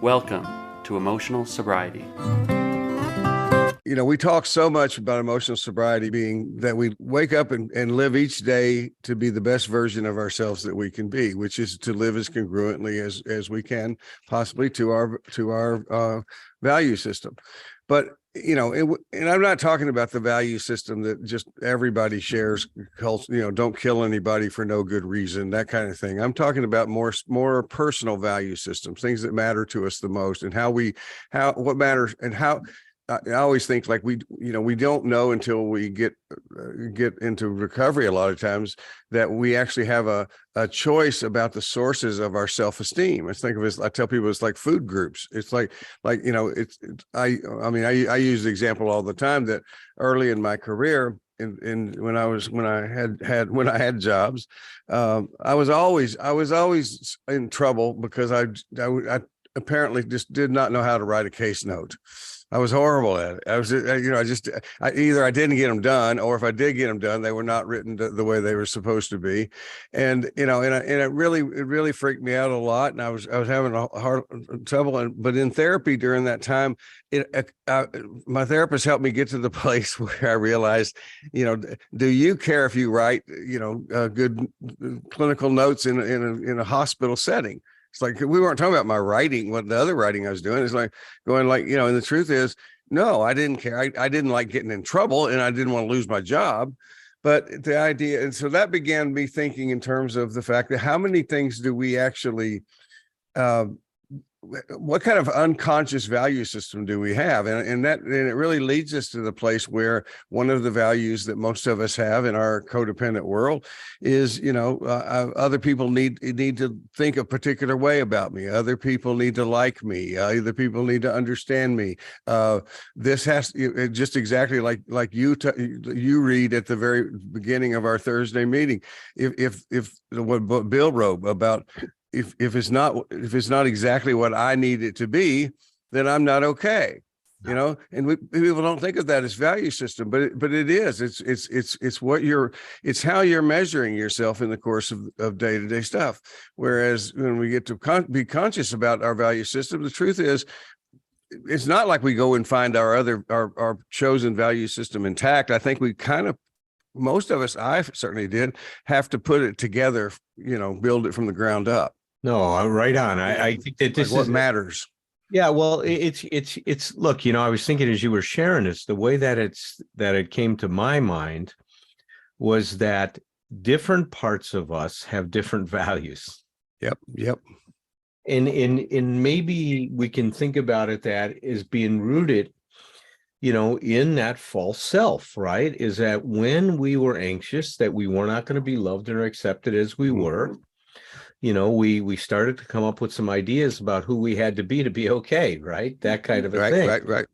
Welcome to Emotional Sobriety. We talk so much about emotional sobriety being that we wake up and live each day to be the best version of ourselves that we can be, which is to live as congruently as we can possibly to our value system. But and I'm not talking about the value system that just everybody shares, don't kill anybody for no good reason, that kind of thing. I'm talking about more personal value systems, things that matter to us the most, and what matters, and how. I always think like we don't know until we get into recovery a lot of times that we actually have a choice about the sources of our self-esteem. I tell people it's like food groups. It's I use the example all the time that early in my career, when I had jobs, I was always in trouble because I apparently just did not know how to write a case note. I was horrible at it. Either I didn't get them done, or if I did get them done, they were not written the way they were supposed to be. And it really freaked me out a lot. And I was having a hard trouble. But in therapy during that time, my therapist helped me get to the place where I realized, do you care if you write, good clinical notes in a hospital setting? It's like, we weren't talking about my writing, what the other writing I was doing. It's like going and the truth is, no, I didn't care. I didn't like getting in trouble, and I didn't want to lose my job. But the idea, and so that began me thinking in terms of the fact that how many things do we actually, what kind of unconscious value system do we have? And it really leads us to the place where one of the values that most of us have in our codependent world is, other people need to think a particular way about me. Other people need to like me. Other people need to understand me. This has just exactly like you read at the very beginning of our Thursday meeting. If what Bill wrote about, if it's not exactly what I need it to be, then I'm not okay. And people don't think of that as value system, but it is. It's how you're measuring yourself in the course of day-to-day stuff. Whereas when we get to be conscious about our value system, the truth is, it's not like we go and find our chosen value system intact. I think we most of us, I certainly did, have to put it together, build it from the ground up. No, right on. I think that this is what is matters. Yeah, well, it's look, I was thinking as you were sharing this, the way that it came to my mind was that different parts of us have different values. Yep. And maybe we can think about it that is being rooted, in that false self, right? Is that when we were anxious that we were not going to be loved or accepted as we were, we started to come up with some ideas about who we had to be okay, right? That kind of a thing. Right.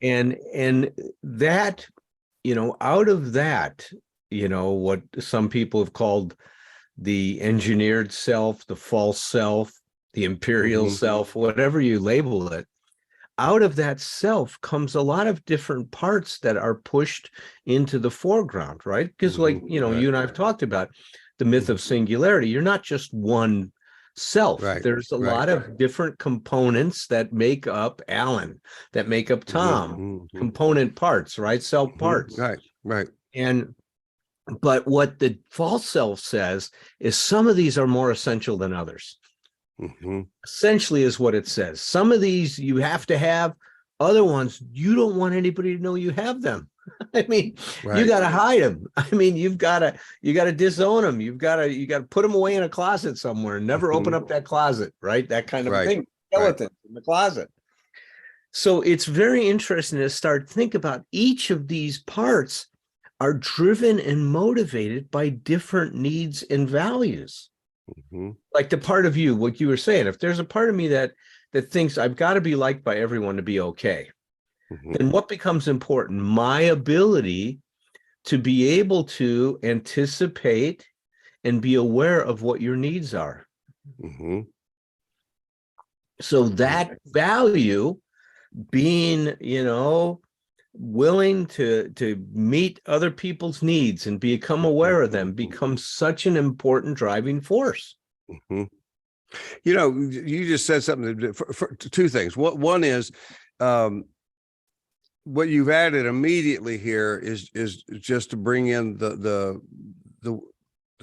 And that, out of that, what some people have called the engineered self, the false self, the imperial self, whatever you label it, out of that self comes a lot of different parts that are pushed into the foreground, right? Because you and I've talked about the myth of singularity. You're not just one self. Right. There's a lot of different components that make up Allen, that make up Thom, component parts, right? Self parts. Right. But what the false self says is some of these are more essential than others. Essentially is what it says. Some of these you have to have, other ones you don't want anybody to know you have them. I mean, you got to hide them. I mean, you got to disown them. You got to put them away in a closet somewhere and never open up that closet, right? That kind of thing. Skeleton in the closet. So it's very interesting to start think about each of these parts are driven and motivated by different needs and values. Like the part of you, what you were saying, if there's a part of me that thinks I've got to be liked by everyone to be okay, then what becomes important? My ability to be able to anticipate and be aware of what your needs are. So that value, being, willing to meet other people's needs and become aware of them, becomes such an important driving force. You know, you just said something for two things. One is, what you've added immediately here is just to bring in the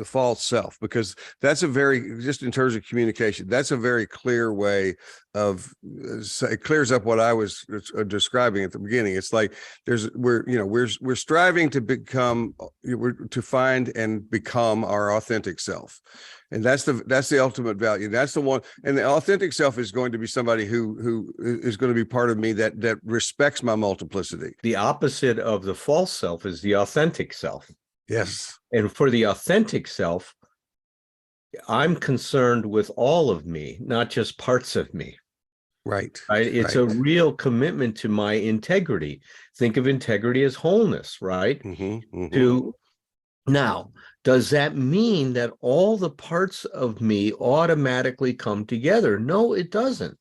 false self, because that's a very, just in terms of communication, that's a very clear way of, it clears up what I was describing at the beginning. It's like we're striving to become, to find and become our authentic self. And that's the ultimate value. That's the one. And the authentic self is going to be somebody who is going to be part of me that respects my multiplicity. The opposite of the false self is the authentic self. Yes. And for the authentic self, I'm concerned with all of me, not just parts of me. Right. Right. It's a real commitment to my integrity. Think of integrity as wholeness, right? Now, does that mean that all the parts of me automatically come together? No, it doesn't.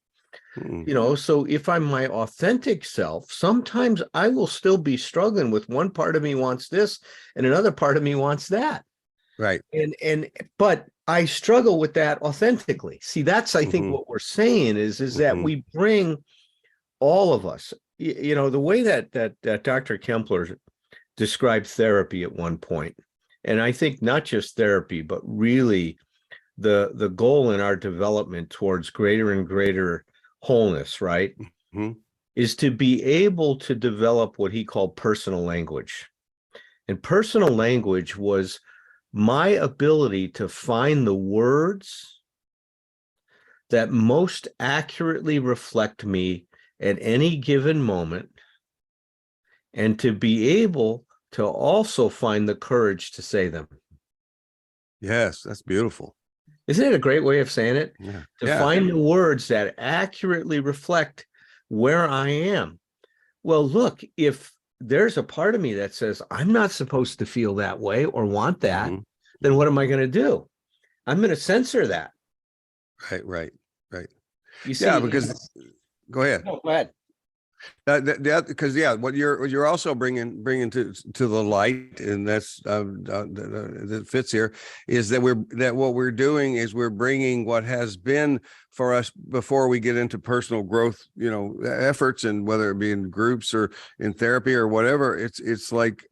So if I'm my authentic self, sometimes I will still be struggling with one part of me wants this and another part of me wants that. Right. But I struggle with that authentically. See, that's, I think what we're saying is that we bring all of us, the way that Dr. Kempler described therapy at one point. And I think not just therapy, but really the goal in our development towards greater and greater wholeness, right, is to be able to develop what he called personal language. And personal language was my ability to find the words that most accurately reflect me at any given moment, and to be able to also find the courage to say them. Yes, that's beautiful. Isn't it a great way of saying it? Yeah. To find the words that accurately reflect where I am. Well, look, if there's a part of me that says, I'm not supposed to feel that way or want that, then what am I going to do? I'm going to censor that. Right. You see, because go ahead. No, go ahead. Because what you're also bringing to the light, and that's that fits here, is that what we're doing is we're bringing what has been for us before we get into personal growth, efforts, and whether it be in groups or in therapy or whatever, it's like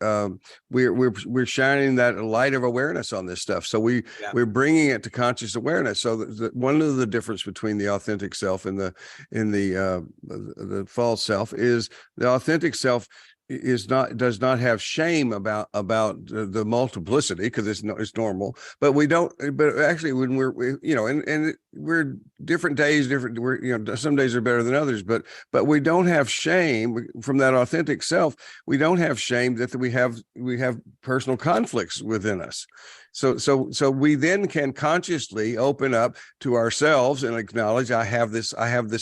we're shining that light of awareness on this stuff. So we're bringing it to conscious awareness. So one of the difference between the authentic self and the false self is the authentic self does not have shame about the multiplicity, because it's normal, but actually when we're different days, some days are better than others, but we don't have shame from that authentic self. We don't have shame that we have personal conflicts within us. So we then can consciously open up to ourselves and acknowledge, I have this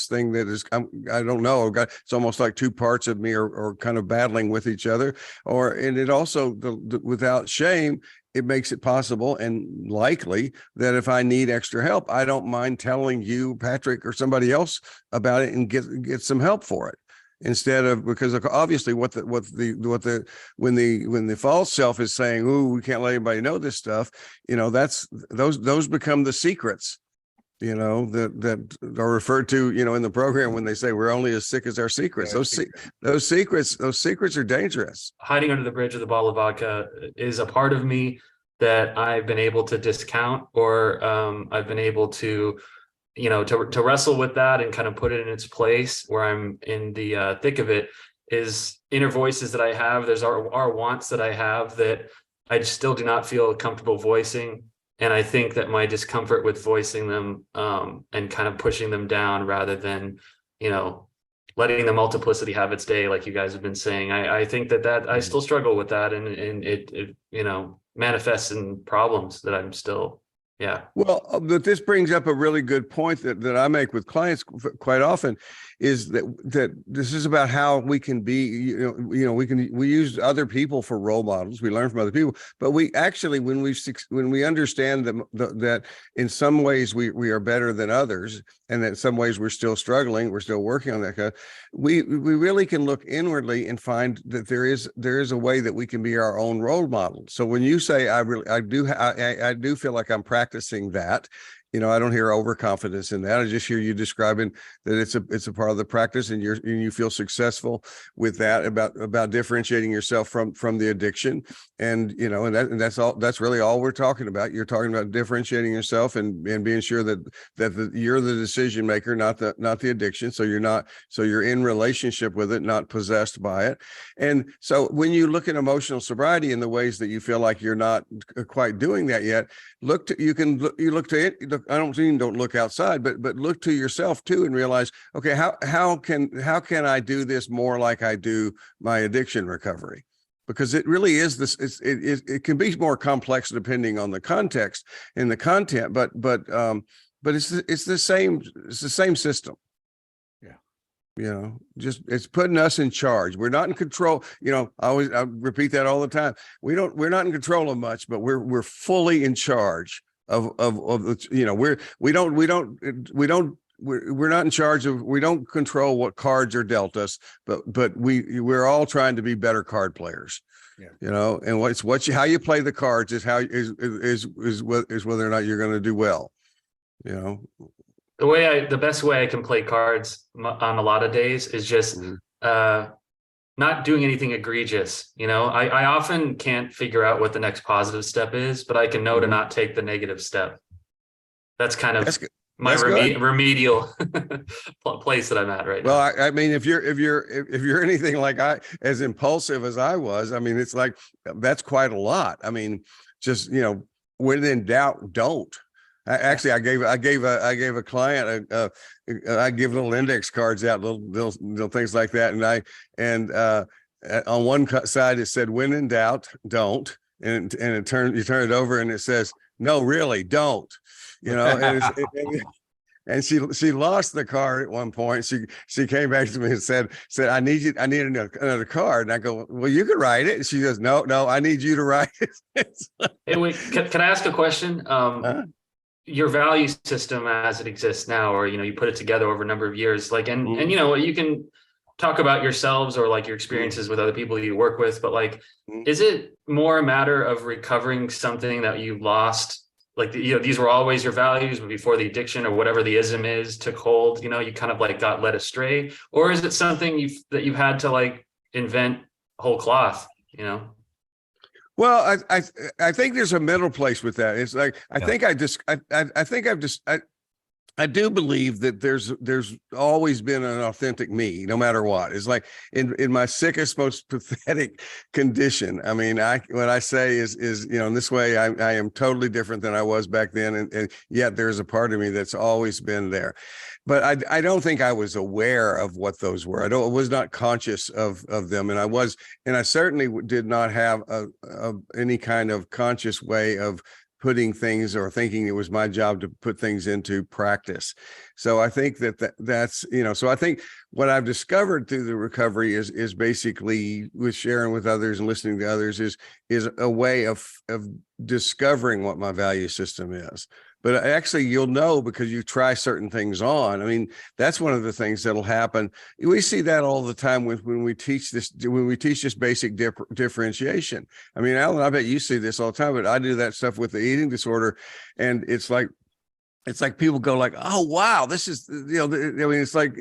thing that is, I don't know, it's almost like two parts of me are kind of battling with each other, and it also, without shame, it makes it possible and likely that if I need extra help, I don't mind telling you, Patrick, or somebody else about it and get some help for it. Instead of, because obviously when the false self is saying, "Ooh, we can't let anybody know this stuff," that's those become the secrets, that are referred to, in the program when they say we're only as sick as our secrets. Those secrets are dangerous. Hiding under the bridge with a bottle of vodka is a part of me that I've been able to discount, or I've been able to to wrestle with that and kind of put it in its place where I'm in the thick of it. Is inner voices that I have. There's our wants that I have that I still do not feel comfortable voicing. And I think that my discomfort with voicing them and kind of pushing them down rather than, letting the multiplicity have its day, like you guys have been saying, I think that I still struggle with that. And it manifests in problems that I'm still. Yeah. Well, but this brings up a really good point that I make with clients quite often, is that this is about how we can be, we use other people for role models. We learn from other people, but we actually, when we understand that in some ways we are better than others, and that in some ways we're still struggling, we're still working on that, we really can look inwardly and find that there is a way that we can be our own role model. So when you say, I do feel like I'm practicing that, I don't hear overconfidence in that. I just hear you describing that it's a part of the practice, and you feel successful with that, about differentiating yourself from the addiction. And, that's really all we're talking about. You're talking about differentiating yourself and being sure that you're the decision maker, not the addiction. So you're in relationship with it, not possessed by it. And so when you look at emotional sobriety in the ways that you feel like you're not quite doing that yet, don't look outside, but look to yourself too, and realize, okay, how can I do this more like I do my addiction recovery? Because it really is this. It can be more complex depending on the context and the content, but it's the same system. Just it's putting us in charge. We're not in control. I repeat that all the time. We're not in control of much, but we're fully in charge of we're not in charge of, we don't control what cards are dealt us, but we're all trying to be better card players. And how you play the cards is whether or not you're going to do well. The best way I can play cards on a lot of days is just not doing anything egregious. I often can't figure out what the next positive step is, but I can know to not take the negative step. That's kind of my remedial place that I'm at right now. Well, I mean, if you're anything like as impulsive as I was, I mean, it's like, that's quite a lot. I mean, just, when in doubt, don't. I gave a client I give little index cards out, little things like that, and on one side it said, when in doubt, don't, and you turn it over and it says, no, really, don't. And she lost the card at one point. She came back to me and said, I need another card. And I go, well, you can write it. And she goes, no, I need you to write it. Hey, wait, can I ask a question? Your value system as it exists now, or you put it together over a number of years, and you can talk about yourselves or like your experiences with other people you work with, but is it more a matter of recovering something that you lost? These were always your values, but before the addiction or whatever the ism is took hold, you kind of got led astray? Or is it something that you've had to invent whole cloth? Well, I think there's a middle place with that. It's like, I do believe that there's always been an authentic me, no matter what. It's like in my sickest, most pathetic condition. I mean, what I say is, in this way, I am totally different than I was back then. And yet there's a part of me that's always been there. But I don't think I was aware of what those were. I was not conscious of them. And I certainly did not have any kind of conscious way of putting things or thinking it was my job to put things into practice. So I think that's, so I think what I've discovered through the recovery is basically, with sharing with others and listening to others, is a way of discovering what my value system is. But actually, you'll know because you try certain things on. I mean, that's one of the things that'll happen. We see that all the time when we teach this basic differentiation. I mean, Alan, I bet you see this all the time, but I do that stuff with the eating disorder, and it's like people go oh, wow, this is, I mean, it's like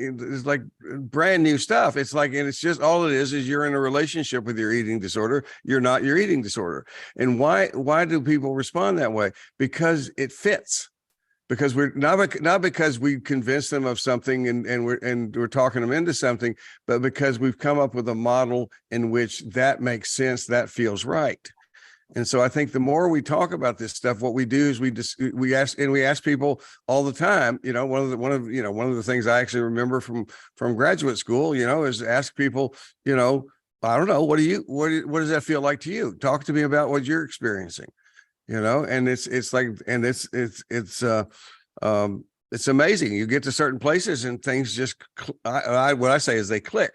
brand new stuff. It's and it's just, all it is you're in a relationship with your eating disorder. You're not your eating disorder. And why do people respond that way? Because it fits. Because we're not because we convinced them of something and we're talking them into something, but because we've come up with a model in which that makes sense, that feels right. And so I think the more we talk about this stuff, what we do is we ask people all the time. One of the things I actually remember from graduate school, is ask people, I don't know, what does that feel like to you? Talk to me about what you're experiencing, and it's amazing. You get to certain places and things just, what I say is they click.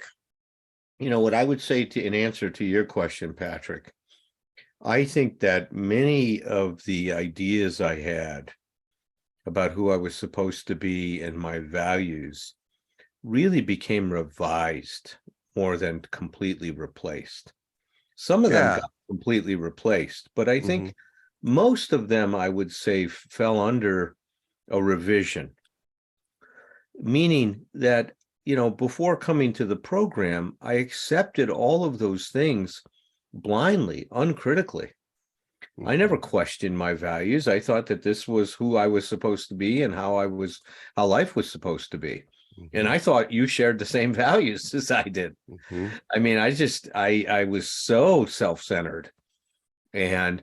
What I would say in answer to your question, Patrick, I think that many of the ideas I had about who I was supposed to be and my values really became revised more than completely replaced. Some of them got completely replaced, but I think most of them, I would say, fell under a revision, meaning that, before coming to the program, I accepted all of those things blindly, uncritically. I never questioned my values. I thought that this was who I was supposed to be and how life was supposed to be. And I thought you shared the same values as I did. I mean, I was so self-centered, and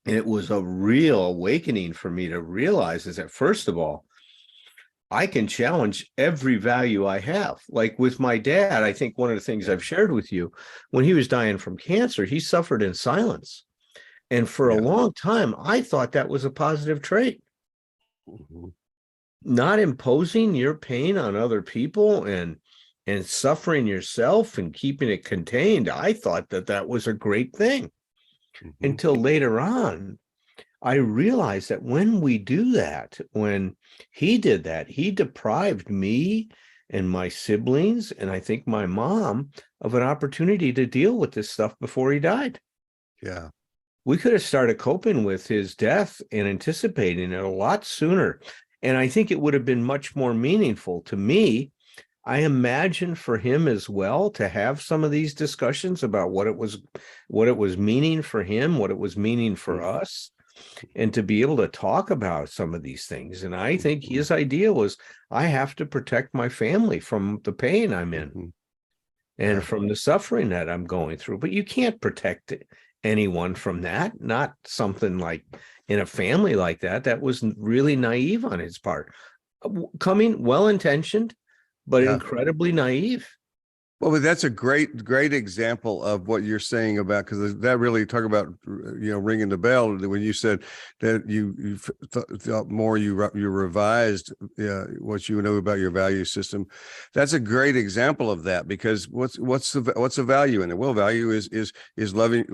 it was a real awakening for me to realize is that, first of all, I can challenge every value I have. Like with my dad, I think one of the things I've shared with you, when he was dying from cancer, he suffered in silence. And for a long time, I thought that was a positive trait. Not imposing your pain on other people and suffering yourself and keeping it contained. I thought that was a great thing. Until later on, I realized that when we do that, when he did that, he deprived me and my siblings, and I think my mom, of an opportunity to deal with this stuff before he died. Yeah. We could have started coping with his death and anticipating it a lot sooner. And I think it would have been much more meaningful to me. I imagine for him as well to have some of these discussions about what it was meaning for him, what it was meaning for us, and to be able to talk about some of these things. And I think his idea was, I have to protect my family from the pain I'm in and from the suffering that I'm going through. But you can't protect anyone from that, not something like in a family like that. That was really naive on his part. Coming well-intentioned, but incredibly naive. Well, but that's a great example of what you're saying about, because that really talk about, ringing the bell when you said that you thought more, you revised what you know about your value system. That's a great example of that, because what's the value in it? Well, value is loving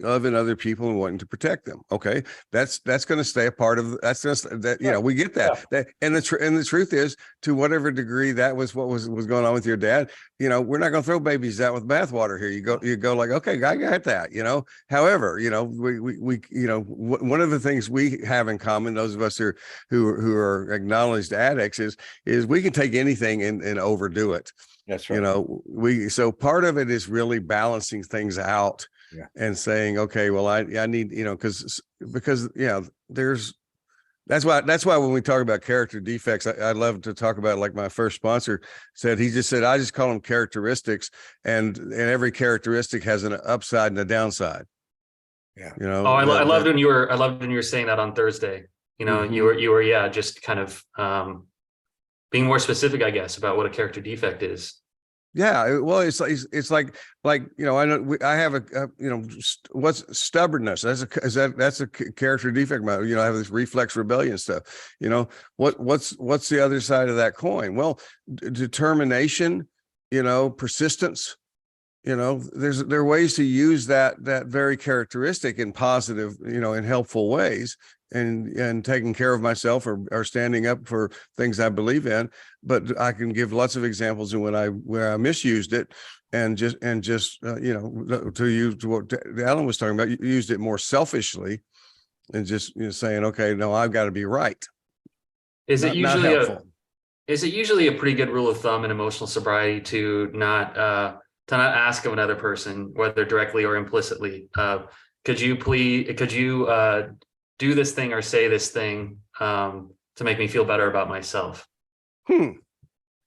other people and wanting to protect them. Okay, that's going to stay a part of that's just that. We get that. And the truth is, to whatever degree that was what was going on with your dad, we're not going to throw babies out with bathwater here. You go like, okay, I got that, However, we one of the things we have in common, those of us who are acknowledged addicts, is we can take anything and overdo it. That's right. So part of it is really balancing things out and saying, okay, well, I need, because there's, that's why when we talk about character defects, I love to talk about, like my first sponsor said, I just call them characteristics, and every characteristic has an upside and a downside. Yeah. I loved when you were saying that on Thursday. You were just kind of being more specific, I guess, about what a character defect is. Yeah, well, it's like I know I have what's stubbornness? That's a character defect. I have this reflex rebellion stuff. What's the other side of that coin? Well, determination, persistence. There are ways to use that very characteristic in positive, in helpful ways, and taking care of myself or standing up for things I believe in. But I can give lots of examples of where I misused it, and just to use what Allen was talking about, you used it more selfishly, and just saying, okay, no, I've got to be right. Is it usually a pretty good rule of thumb in emotional sobriety to not ask of another person, whether directly or implicitly, could you do this thing or say this thing to make me feel better about myself?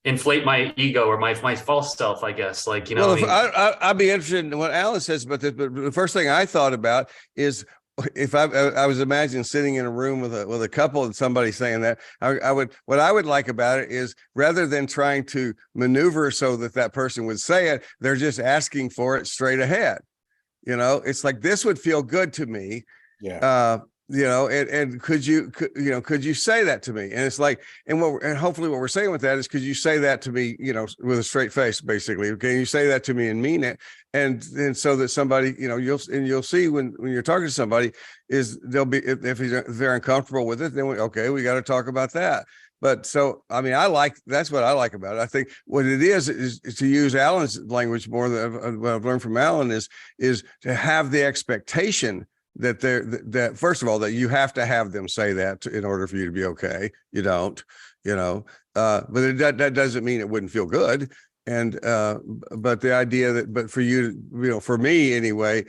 Inflate my ego or my false self, I guess. Like, I'd be interested in what Allen says about this, but the first thing I thought about is, if I was imagining sitting in a room with a couple and somebody saying that, what I would like about it is, rather than trying to maneuver so that person would say it, they're just asking for it straight ahead. It's like, this would feel good to me. Yeah. And could you say that to me? And it's like, and hopefully what we're saying with that is, could you say that to me, with a straight face, basically? Can you say that to me and mean it? And so that somebody, you'll see when you're talking to somebody, is they'll be, if they're uncomfortable with it, then we got to talk about that. But so, that's what I like about it. I think what it is to use Allen's language more than what I've learned from Allen is to have the expectation that first of all, that you have to have them say that in order for you to be okay. You don't, but that doesn't mean it wouldn't feel good. And but the idea that, but for you, for me anyway,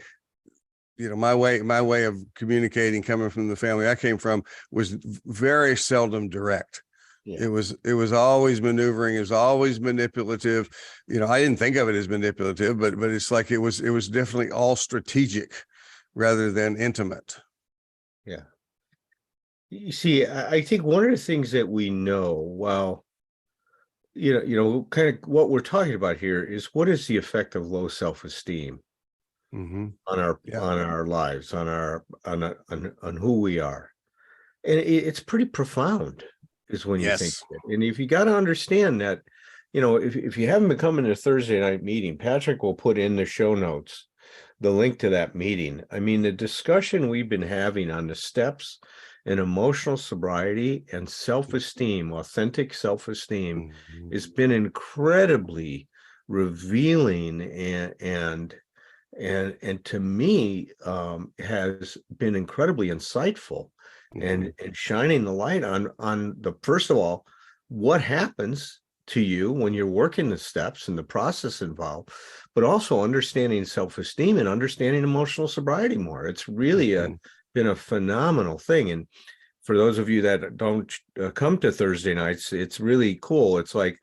my way of communicating, coming from the family I came from, was very seldom direct. Yeah. It was always maneuvering. It was always manipulative. I didn't think of it as manipulative, but it's like it was definitely all strategic rather than intimate. Yeah. You see, I think one of the things that we know, well, kind of what we're talking about here is, what is the effect of low self-esteem Mm-hmm. on our lives, on who we are? And it's pretty profound, is when you think Yes. of it. And if you got to understand that, if you haven't been coming to Thursday night meeting, Patrick will put in the show notes the link to that meeting. I mean, the discussion we've been having on the steps in emotional sobriety and self-esteem, authentic self-esteem, Mm-hmm. has been incredibly revealing and to me has been incredibly insightful, and shining the light on the, first of all, what happens to you when you're working the steps and the process involved, but also understanding self-esteem and understanding emotional sobriety more. It's really been a phenomenal thing. And for those of you that don't come to Thursday nights, it's really cool. It's like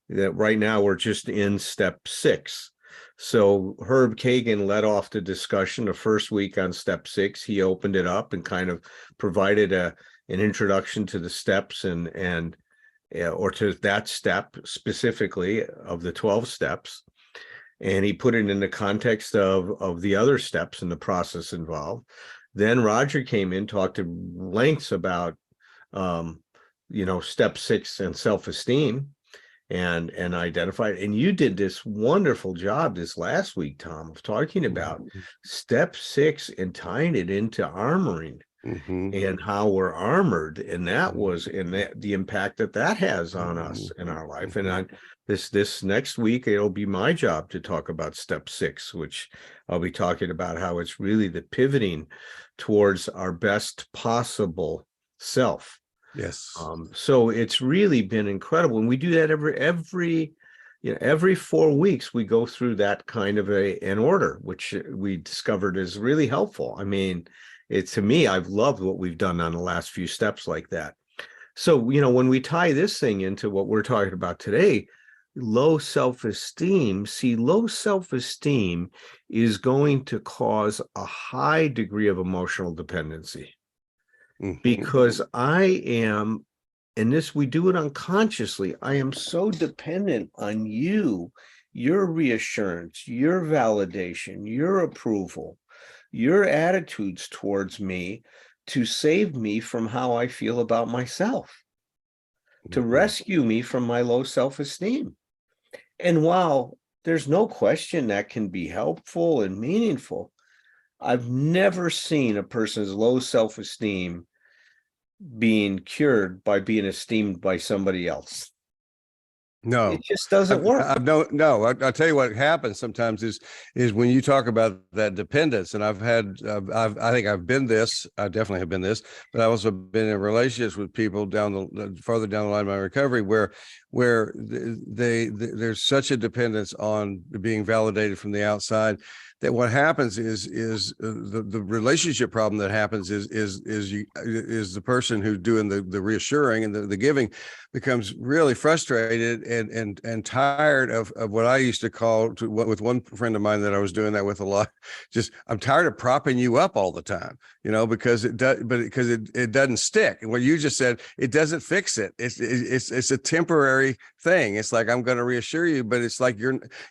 that right now we're just in step 6. So Herb Kagan led off the discussion the first week on step 6. He opened it up and kind of provided an introduction to the steps and or to that step specifically of the 12 steps. And he put it in the context of the other steps in the process involved. Then Roger came in, talked to lengths about, step 6 and self-esteem, and identified. And you did this wonderful job this last week, Tom, of talking about step 6 and tying it into armoring. And how we're armored, and that was the impact that has on us in our life. And this next week, it'll be my job to talk about step 6, which I'll be talking about how it's really the pivoting towards our best possible self. Yes. So it's really been incredible, and we do that every 4 weeks. We go through that kind of an order, which we discovered is really helpful. I mean, to me, I've loved what we've done on the last few steps like that. So, when we tie this thing into what we're talking about today, low self-esteem, low self-esteem is going to cause a high degree of emotional dependency. Because I am, and this, we do it unconsciously, I am so dependent on you, your reassurance, your validation, your approval, your attitudes towards me, to save me from how I feel about myself, to rescue me from my low self-esteem. And while there's no question that can be helpful and meaningful, I've never seen a person's low self-esteem being cured by being esteemed by somebody else. No, it just doesn't work. No. I'll tell you what happens sometimes is when you talk about that dependence, and I think I've been this, I definitely have been this, but I've also been in relationships with people farther down the line of my recovery where there's such a dependence on being validated from the outside that what happens is the relationship problem that happens is the person who's doing the reassuring and the giving becomes really frustrated and tired of what I used to call, with one friend of mine that I was doing that with a lot, just, I'm tired of propping you up all the time, because it doesn't stick. And what you just said, it doesn't fix it. It's a temporary thing. It's like, I'm going to reassure you, but it's like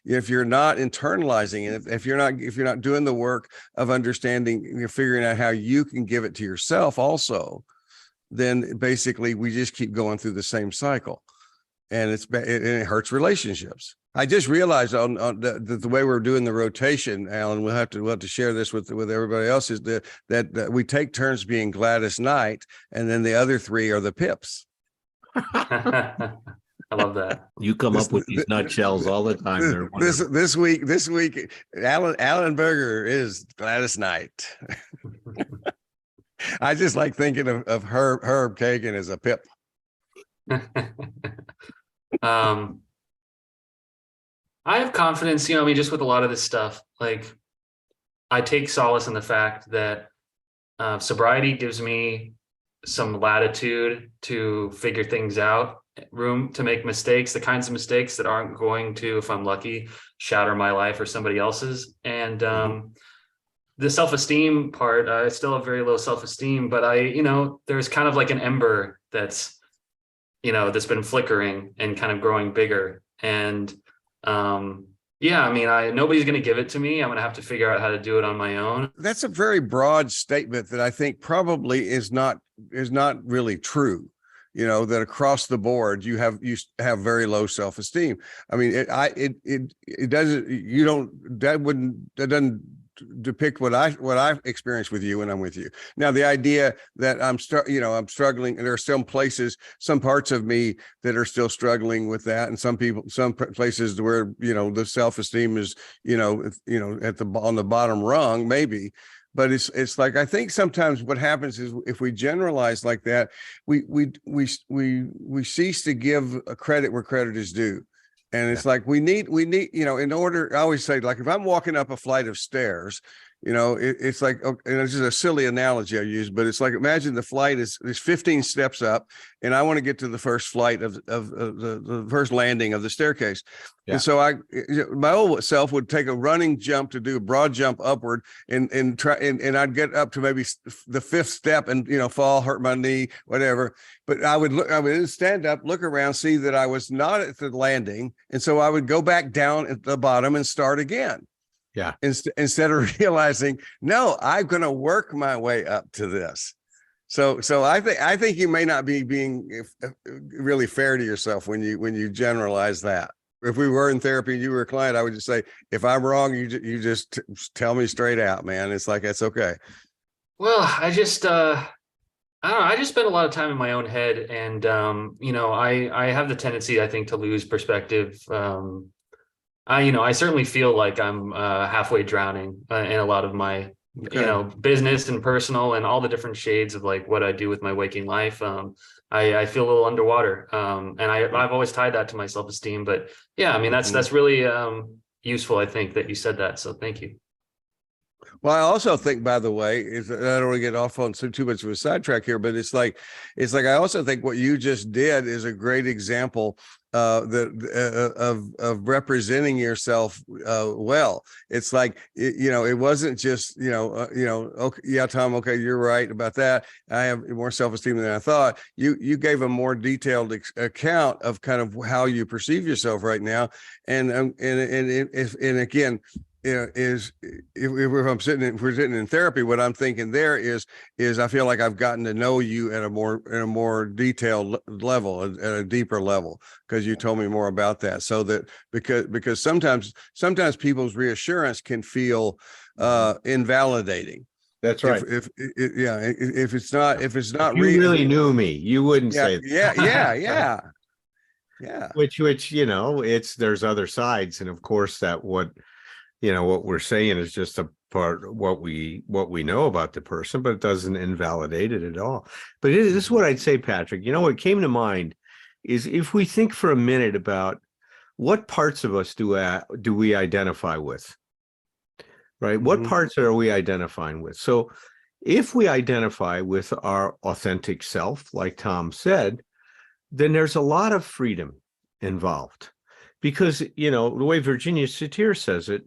if you're not internalizing it, if you're not doing the work of understanding, figuring out how you can give it to yourself also, then basically we just keep going through the same cycle, and it hurts relationships. I just realized on the way we're doing the rotation, Alan, we'll have to share this with everybody else, is that we take turns being Gladys Knight, and then the other 3 are the Pips. I love that. You come up with these nutshells all the time. They're wonderful. This week, Alan Berger is Gladys Knight. I just like thinking of Herb Kagan as a Pip. I have confidence, I mean, just with a lot of this stuff, like I take solace in the fact that sobriety gives me some latitude to figure things out, room to make mistakes, the kinds of mistakes that aren't going to, if I'm lucky, shatter my life or somebody else's. And the self-esteem part, I still have very low self-esteem, but there's kind of like an ember that's been flickering and kind of growing bigger. And yeah, I mean, nobody's going to give it to me. I'm going to have to figure out how to do it on my own. That's a very broad statement that I think probably is not really true. That across the board you have very low self-esteem. I mean, it doesn't depict what I've experienced with you when I'm with you. Now, the idea that I'm struggling, and there are some places, some parts of me that are still struggling with that, and some places where the self-esteem is on the bottom rung, maybe. But it's like, I think sometimes what happens is if we generalize like that, we cease to give a credit where credit is due. And it's like, we need, in order, I always say, like, if I'm walking up a flight of stairs, it's like, okay, and this is a silly analogy I use, but it's like, imagine the flight is 15 steps up, and I want to get to the first flight of the first landing of the staircase. Yeah. And so my old self would take a running jump to do a broad jump upward and I'd get up to maybe the fifth step and, fall, hurt my knee, whatever. But I would stand up, look around, see that I was not at the landing. And so I would go back down at the bottom and start again. Yeah. Instead of realizing, no, I'm going to work my way up to this. So I think you may not be being really fair to yourself when you generalize that. If we were in therapy and you were a client, I would just say, if I'm wrong, you just tell me straight out, man. It's like, that's okay. Well, I just, I don't know. I just spend a lot of time in my own head, and I have the tendency, I think, to lose perspective. I certainly feel like I'm halfway drowning in a lot of my, business and personal and all the different shades of like what I do with my waking life. I feel a little underwater, and I've always tied that to my self-esteem. But yeah, I mean, that's really useful, I think, that you said that. So thank you. Well, I also think, by the way, is I don't want to get off on too much of a sidetrack here, but it's like I also think what you just did is a great example of representing yourself well. It's like it wasn't just okay, yeah, Tom, okay, you're right about that. I have more self-esteem than I thought. You gave a more detailed account of kind of how you perceive yourself right now, and again. If we're sitting in therapy, what I'm thinking there is I feel like I've gotten to know you at a more detailed level, at a deeper level, because you told me more about that. So that because sometimes people's reassurance can feel invalidating. That's right. If it's not if you really knew me, you wouldn't say that. Yeah. Which there's other sides, and of course that what we're saying is just a part of what we know about the person, but it doesn't invalidate it at all. But this is what I'd say, Patrick. What came to mind is, if we think for a minute about what parts of us do we identify with, right? Mm-hmm. What parts are we identifying with? So if we identify with our authentic self, like Tom said, then there's a lot of freedom involved, because, the way Virginia Satir says it,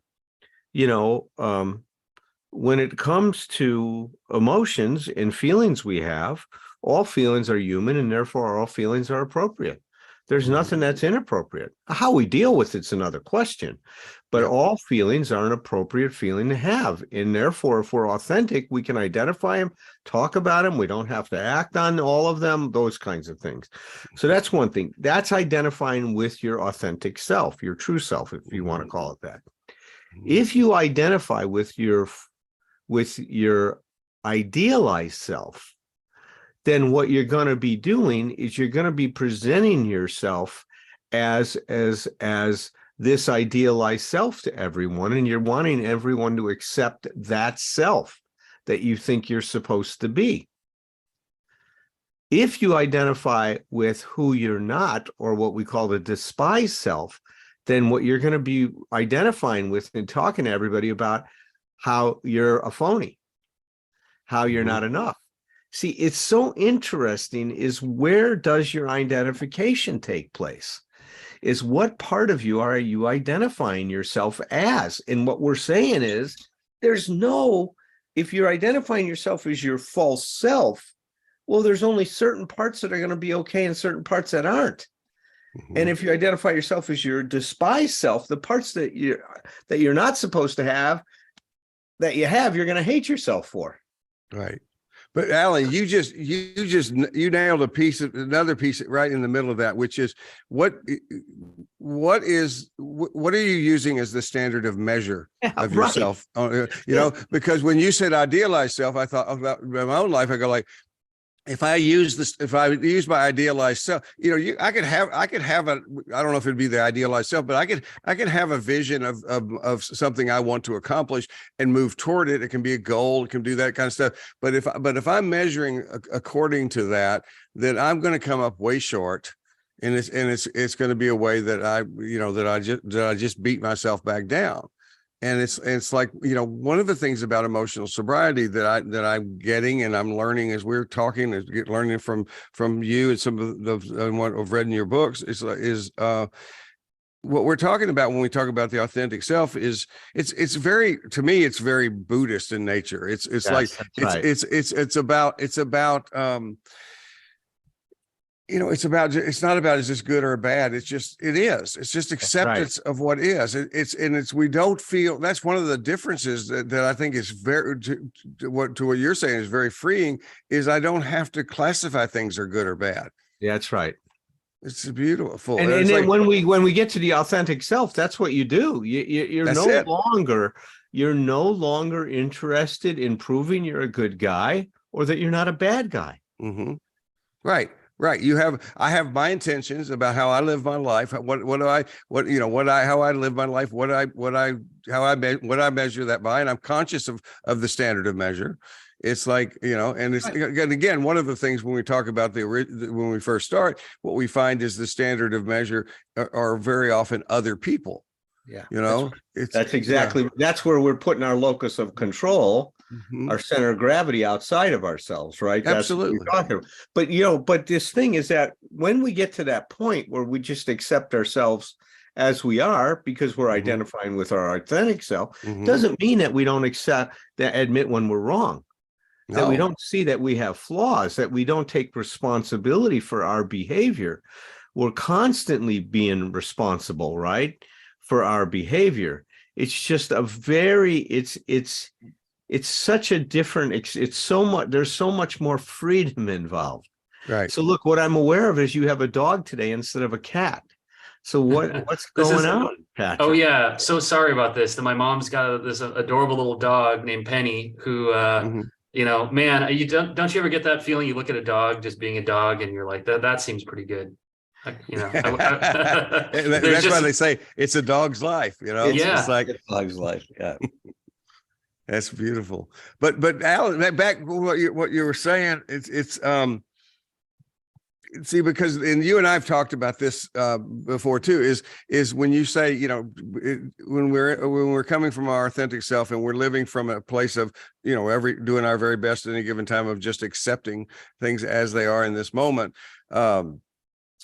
when it comes to emotions and feelings we have, all feelings are human, and therefore all feelings are appropriate. There's nothing that's inappropriate. How we deal with it's another question, but all feelings are an appropriate feeling to have. And therefore, if we're authentic, we can identify them, talk about them. We don't have to act on all of them, those kinds of things. So that's one thing. That's identifying with your authentic self, your true self, if you want to call it that. If you identify with your idealized self, then what you're going to be doing is you're going to be presenting yourself as this idealized self to everyone, and you're wanting everyone to accept that self that you think you're supposed to be. If you identify with who you're not, or what we call the despised self, then what you're going to be identifying with and talking to everybody about how you're a phony, how you're not enough. See, it's so interesting is, where does your identification take place? Is what part of you are you identifying yourself as? And what we're saying is, there's no, if you're identifying yourself as your false self, well, there's only certain parts that are going to be okay and certain parts that aren't. And if you identify yourself as your despised self, the parts that you're not supposed to have, that you have, you're going to hate yourself for. Right. But Allen, you nailed another piece right in the middle of that, which is what are you using as the standard of measure of yourself? You know, because when you said idealized self, I thought about my own life. I go like, if I use my idealized self, you know, I could have a, I don't know if it'd be the idealized self, but I could have a vision of something I want to accomplish and move toward it. It can be a goal, it can do that kind of stuff. But if I'm measuring according to that, then I'm going to come up way short. And it's going to be a way that I just beat myself back down. And it's like, you know, one of the things about emotional sobriety that I'm getting and I'm learning as we're talking, learning from you and some of what I've read in your books is what we're talking about when we talk about the authentic self is it's very, to me, it's very Buddhist in nature. It's not about is this good or bad. It's just acceptance of what is. We don't feel, that's one of the differences that I think is very to what you're saying is very freeing, is I don't have to classify things are good or bad. Yeah, that's right. It's beautiful. And then when we get to the authentic self, that's what you do. You're no longer interested in proving you're a good guy or that you're not a bad guy. Mm-hmm. Right. I have my intentions about how I live my life. How I live my life, what I measure that by, and I'm conscious of the standard of measure. It's like, you know, and it's again, one of the things when we talk about when we first start, what we find is the standard of measure are very often other people. Yeah. You know, that's where we're putting our locus of control. Mm-hmm. Our center of gravity outside of ourselves, right? Absolutely. That's what you're talking about. But this thing is that when we get to that point where we just accept ourselves as we are, because we're identifying with our authentic self, doesn't mean that we don't admit when we're wrong, that we don't see that we have flaws, that we don't take responsibility for our behavior. We're constantly being responsible, right, for our behavior. It's just it's such a different, there's so much more freedom involved. Right. So look, what I'm aware of is you have a dog today instead of a cat. So what's going on, Patrick? Oh yeah. So sorry about this. My mom's got this adorable little dog named Penny who, you know, man, don't you ever get that feeling? You look at a dog just being a dog and you're like, that seems pretty good. You know, that's why they say it's a dog's life, you know? It's like a dog's life. Yeah. That's beautiful. But Allen, back what you were saying, it's see, because and you and I've talked about this before too, is when you say, you know, when we're coming from our authentic self and we're living from a place of, you know, doing our very best at any given time of just accepting things as they are in this moment.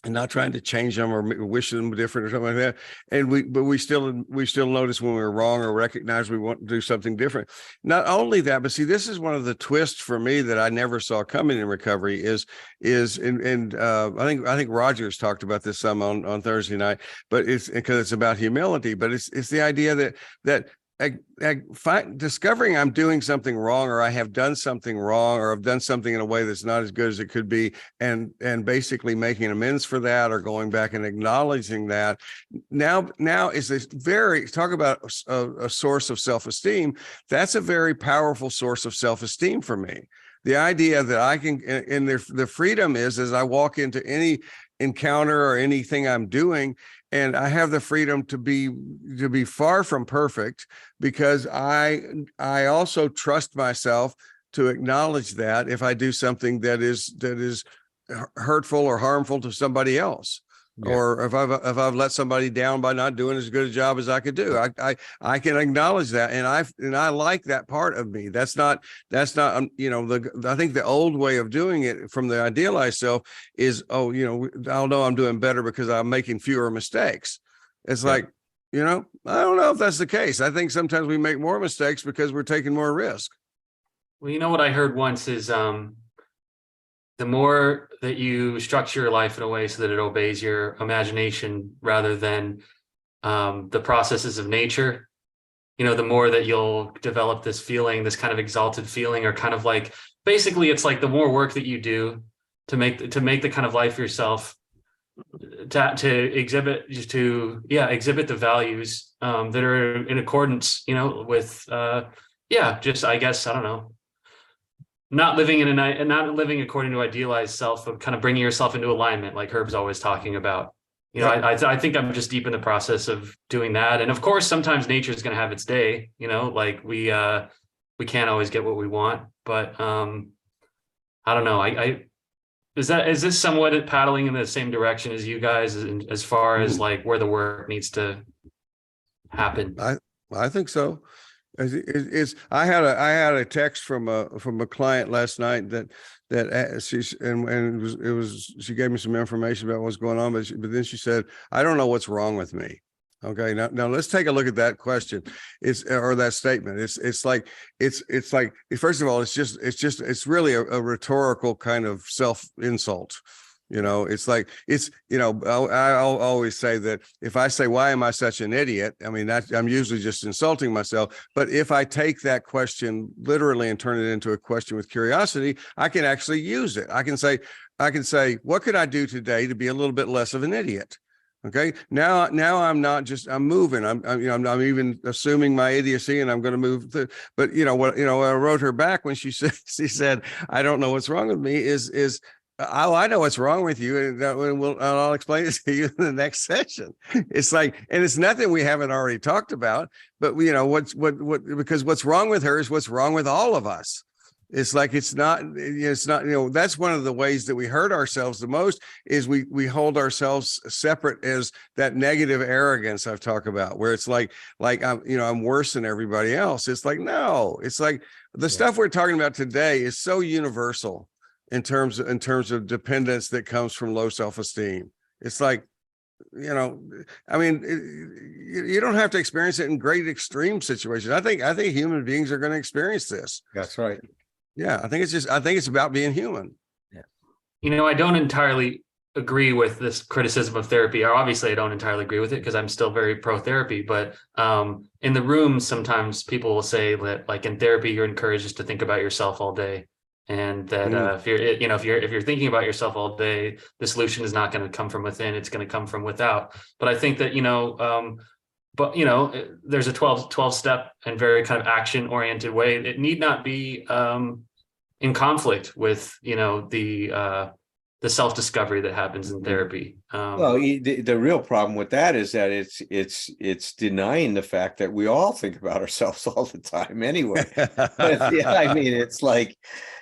And not trying to change them or wish them different or something like that. And we still notice when we're wrong or recognize we want to do something different. Not only that, but see, this is one of the twists for me that I never saw coming in recovery is I think Rogers talked about this some on Thursday night, but it's because it's about humility, but it's the idea that discovering I'm doing something wrong, or I have done something wrong, or I've done something in a way that's not as good as it could be, and basically making amends for that, or going back and acknowledging that. Now is this talk about a source of self-esteem. That's a very powerful source of self-esteem for me. The idea that I can, and the freedom is as I walk into any encounter or anything I'm doing. And I have the freedom to be far from perfect, because I also trust myself to acknowledge that if I do something that is hurtful or harmful to somebody else. Yeah. Or if I've let somebody down by not doing as good a job as I could do, I can acknowledge that, and I like that part of me. That's not you know, I think the old way of doing it from the idealized self is, oh, you know, I'll know I'm doing better because I'm making fewer mistakes. It's like, you know, I don't know if that's the case. I think sometimes we make more mistakes because we're taking more risk. Well, you know what I heard once is the more that you structure your life in a way so that it obeys your imagination rather than the processes of nature, you know, the more that you'll develop this feeling, this kind of exalted feeling, or kind of like, basically it's like the more work that you do to make the kind of life yourself, to exhibit the values that are in accordance, you know, with just, I guess, I don't know, not living according to idealized self, but kind of bringing yourself into alignment, like Herb's always talking about. You know, I think I'm just deep in the process of doing that. And of course, sometimes nature is going to have its day, you know, like we can't always get what we want, but I don't know. Is this somewhat paddling in the same direction as you guys, as far as like where the work needs to happen? I think so. I had a text from a client last night that she gave me some information about what's going on, but then she said, I don't know what's wrong with me. Okay, now let's take a look at that question. Or that statement. It's like first of all, it's really a rhetorical kind of self insult. You know, it's like, you know, I'll always say that if I say, why am I such an idiot? I mean, I'm usually just insulting myself. But if I take that question literally and turn it into a question with curiosity, I can actually use it. I can say, what could I do today to be a little bit less of an idiot? Okay. Now I'm not just, I'm moving. I'm even assuming my idiocy, and I'm going to move. But you know what, I wrote her back when she said, I don't know what's wrong with me is, oh, I know what's wrong with you, and I'll explain it to you in the next session. It's like, and it's nothing we haven't already talked about, but you know, because what's wrong with her is what's wrong with all of us. It's like, it's not, you know, that's one of the ways that we hurt ourselves the most, is we hold ourselves separate as that negative arrogance I've talked about, where it's like I'm worse than everybody else. It's like, no, it's like the stuff we're talking about today is so universal in terms of dependence that comes from low self-esteem. It's like, you know, I mean, you don't have to experience it in great extreme situations. I think human beings are going to experience this. That's right. Yeah, I think it's about being human. Yeah. You know, I don't entirely agree with this criticism of therapy. Obviously, I don't entirely agree with it, because I'm still very pro therapy. But in the room, sometimes people will say that, like, in therapy, you're encouraged just to think about yourself all day. And that if you're thinking about yourself all day, the solution is not going to come from within; it's going to come from without. But I think that there's a 12 step and very kind of action oriented way. It need not be in conflict with the self discovery that happens in therapy. Well, the real problem with that is that it's denying the fact that we all think about ourselves all the time anyway. I mean, it's like,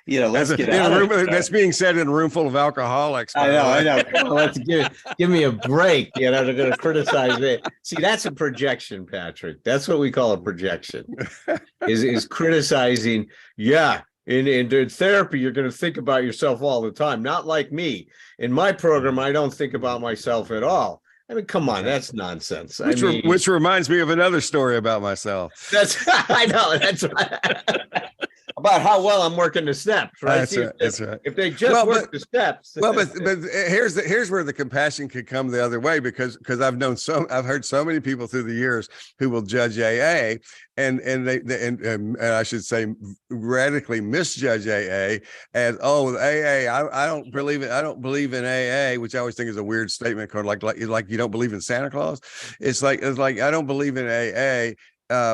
let's get out of it. That's being said in a room full of alcoholics. I know. Come on, let's give me a break. They're going to criticize it. See, that's a projection, Patrick. That's what we call a projection. Is criticizing. Yeah. In therapy, you're going to think about yourself all the time. Not like me. In my program, I don't think about myself at all. I mean, come on, that's nonsense. Which reminds me of another story about myself. I know. That's about how well I'm working the steps, right? That's right. If they just work the steps. Well, but here's where the compassion could come the other way, because I've heard so many people through the years who will judge AA and I should say radically misjudge AA as, oh, AA, I don't believe it. I don't believe in AA, which I always think is a weird statement, called like you don't believe in Santa Claus. It's like I don't believe in AA.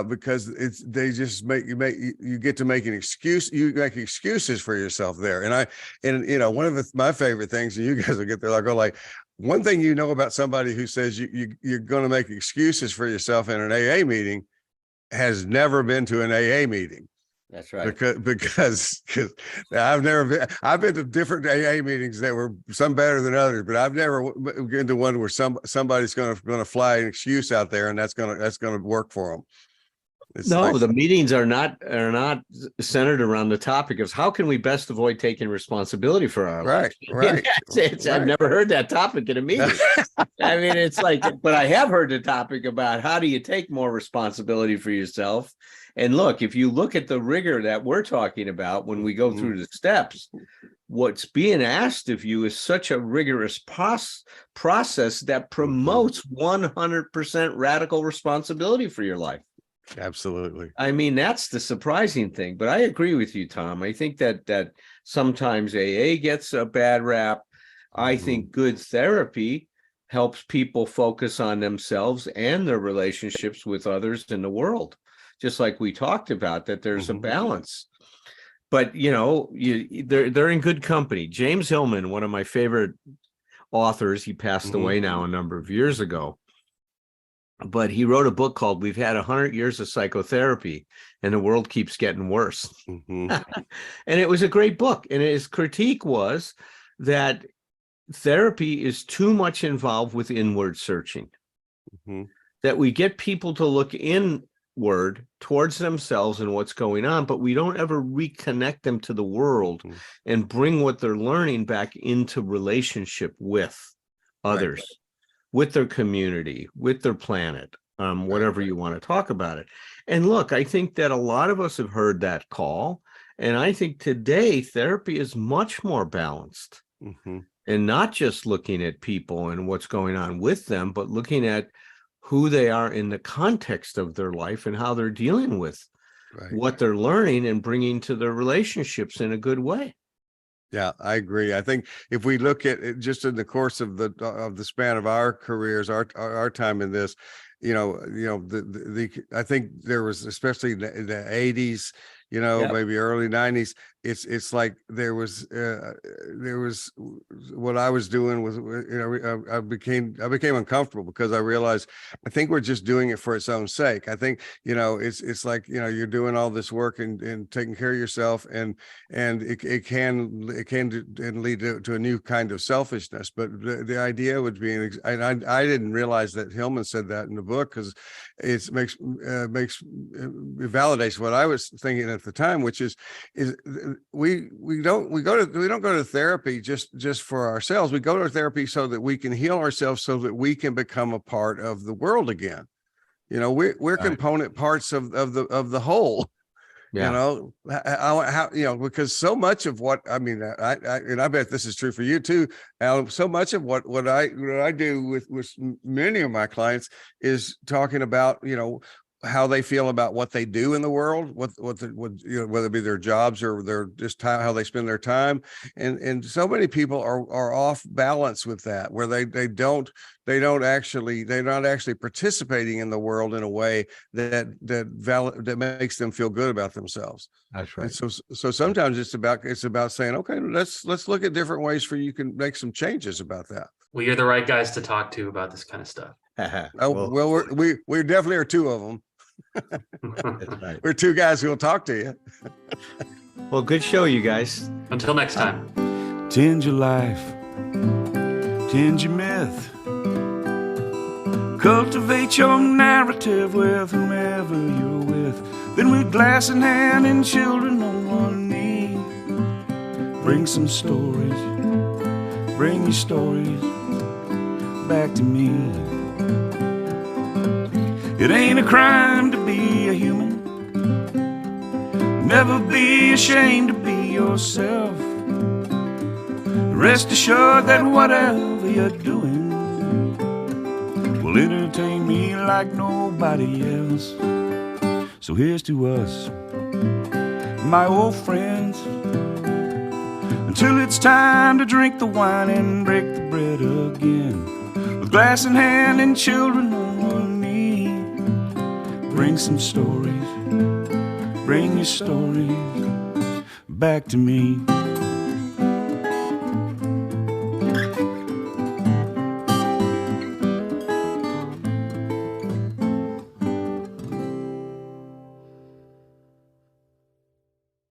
Because they just you get to make an excuse. You make excuses for yourself there. And one of my favorite things, and you guys will get there, I go like, one thing you know about somebody who says you're going to make excuses for yourself in an AA meeting has never been to an AA meeting. That's right. Because I've been to different AA meetings that were some better than others, but I've never been to one where somebody's going to fly an excuse out there, and that's going to work for them. No, the meetings are not centered around the topic of how can we best avoid taking responsibility for our life. Right. I've never heard that topic in a meeting. I mean, it's like, but I have heard the topic about how do you take more responsibility for yourself. And look, if you look at the rigor that we're talking about when we go through the steps, what's being asked of you is such a rigorous process that promotes 100% radical responsibility for your life. Absolutely. I mean, that's the surprising thing. But I agree with you, Tom. I think that sometimes AA gets a bad rap. I think good therapy helps people focus on themselves and their relationships with others in the world. Just like we talked about, that there's a balance. But, you know, they're in good company. James Hillman, one of my favorite authors, he passed away now a number of years ago. But he wrote a book called We've Had 100 Years of Psychotherapy and the World Keeps Getting Worse. And it was a great book. And his critique was that therapy is too much involved with inward searching, that we get people to look inward towards themselves and what's going on, but we don't ever reconnect them to the world and bring what they're learning back into relationship with others. With their community, with their planet, whatever you want to talk about it. And look, I think that a lot of us have heard that call. And I think today therapy is much more balanced and not just looking at people and what's going on with them, but looking at who they are in the context of their life and how they're dealing with what they're learning and bringing to their relationships in a good way. Yeah, I agree. I think if we look at it just in the course of the span of our careers, our time in this, I think there was, especially in the 80s, maybe early 90s, it's like there was what I was doing was, I became uncomfortable because I realized I think we're just doing it for its own sake. I think, it's like, you're doing all this work and taking care of yourself, and it can lead to a new kind of selfishness. But the idea would be, and I didn't realize that Hillman said that in the book, because it validates what I was thinking at the time, which is we don't go to therapy just for ourselves. We go to therapy so that we can heal ourselves, so that we can become a part of the world again. We're component parts of the whole. Because so much of what I mean, I bet this is true for you too, Alan. So much of what I do with many of my clients is talking about, how they feel about what they do in the world, whether it be their jobs or their just time, how they spend their time, and so many people are off balance with that, where they're not actually participating in the world in a way that makes them feel good about themselves. That's right. And so sometimes it's about saying, okay, let's look at different ways for you can make some changes about that. Well, you're the right guys to talk to about this kind of stuff. We definitely are two of them. That's right. We're two guys who will talk to you. Well, good show, you guys. Until next time. Tend your life, tend your myth, cultivate your narrative with whomever you're with. Then with glass in hand and children on one knee, bring some stories, bring your stories back to me. It ain't a crime to be a human. Never be ashamed to be yourself. Rest assured that whatever you're doing will entertain me like nobody else. So here's to us, my old friends, until it's time to drink the wine and break the bread again. With glass in hand and children on one knee, bring some stories, bring your stories back to me.